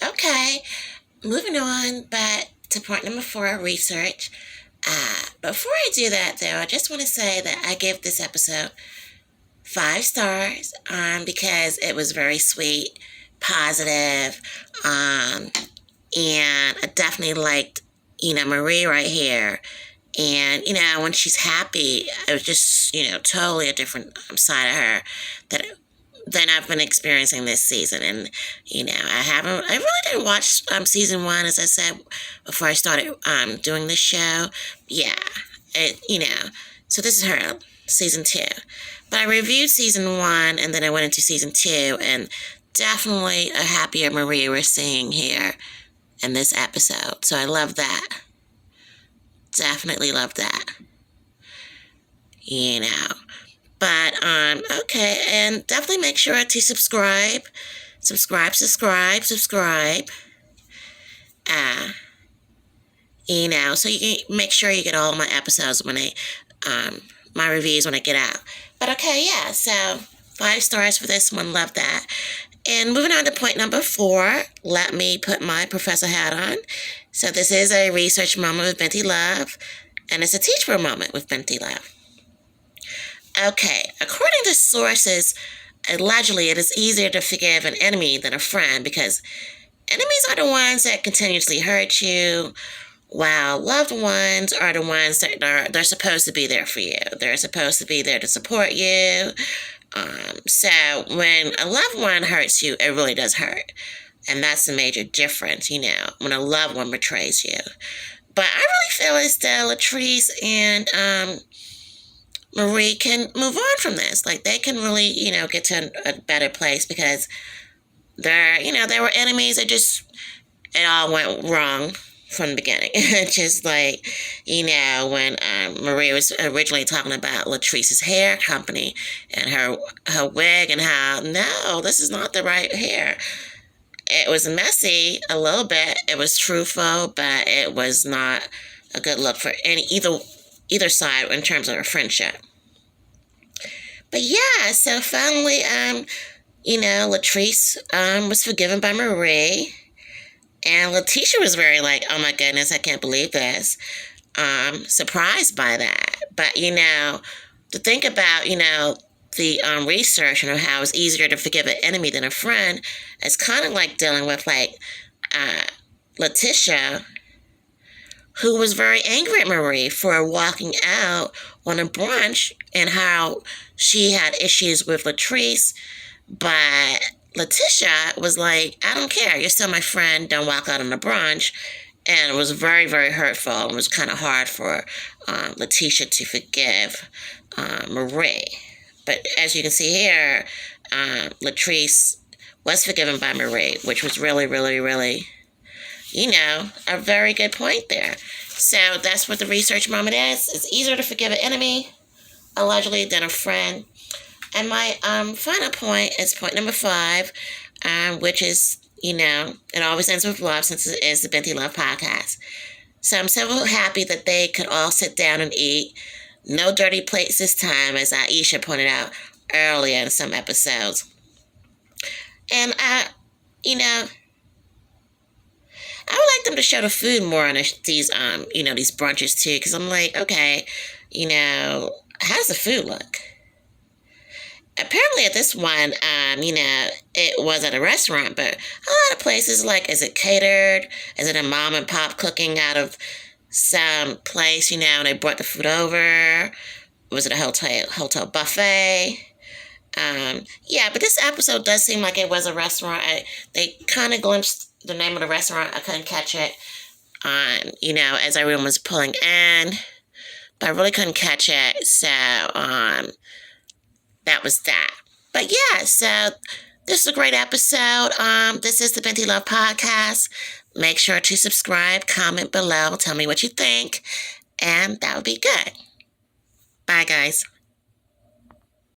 Okay, moving on, but to point number 4, research. Before I do that, though, I just want to say that I give this episode 5 stars because it was very sweet, positive, and I definitely liked, Marie right here. And, when she's happy, it was just, totally a different side of her that than I've been experiencing this season. And, I really didn't watch season 1, as I said, before I started doing this show. Yeah, so this is her, season 2. But I reviewed season 1, and then I went into season 2, and definitely a happier Marie we're seeing here in this episode. So I love that. Definitely love that. But, okay, and definitely make sure to subscribe. Subscribe. So you can make sure you get all of my episodes when my reviews when I get out. But okay, yeah, so 5 stars for this one, love that. And moving on to point number 4, let me put my professor hat on. So this is a research moment with Binti Love, and it's a teachable moment with Binti Love. Okay, according to sources, allegedly it is easier to forgive an enemy than a friend because enemies are the ones that continuously hurt you, while loved ones are the ones that they're supposed to be there for you. They're supposed to be there to support you. So when a loved one hurts you, it really does hurt. And that's the major difference, when a loved one betrays you. But I really feel as though Latrice and Marie can move on from this. Like, they can really, get to a better place because they were enemies. It all went wrong from the beginning. Just like, when Marie was originally talking about Latrice's hair company and her wig and how, no, this is not the right hair. It was messy a little bit. It was truthful, but it was not a good look for either side in terms of a friendship. But yeah, so finally, Latrice was forgiven by Marie. And Letitia was very like, oh my goodness, I can't believe this. Surprised by that. But, to think about, the research and how it's easier to forgive an enemy than a friend, it's kind of like dealing with, like, Letitia, who was very angry at Marie for walking out on a brunch and how she had issues with Latrice, but Letitia was like, I don't care. You're still my friend. Don't walk out on a brunch. And it was very, very hurtful. It was kind of hard for Letitia to forgive Marie. But as you can see here, Latrice was forgiven by Marie, which was really, really, really, a very good point there. So that's what the research moment is. It's easier to forgive an enemy, allegedly, than a friend. And my final point is point number 5, which is, it always ends with love since it is the Binti Love podcast. So I'm so happy that they could all sit down and eat. No dirty plates this time, as Aisha pointed out earlier in some episodes. And, I would like them to show the food more on these, these brunches too, because I'm like, okay, how does the food look? Apparently at this one, it was at a restaurant, but a lot of places, like, is it catered? Is it a mom and pop cooking out of some place, and they brought the food over? Was it a hotel buffet? Yeah, but this episode does seem like it was a restaurant. They kind of glimpsed the name of the restaurant. I couldn't catch it as everyone was pulling in, but I really couldn't catch it. So, that was that. But yeah, so this is a great episode. This is the Binti Love podcast. Make sure to subscribe, comment below, tell me what you think, and that would be good. Bye, guys.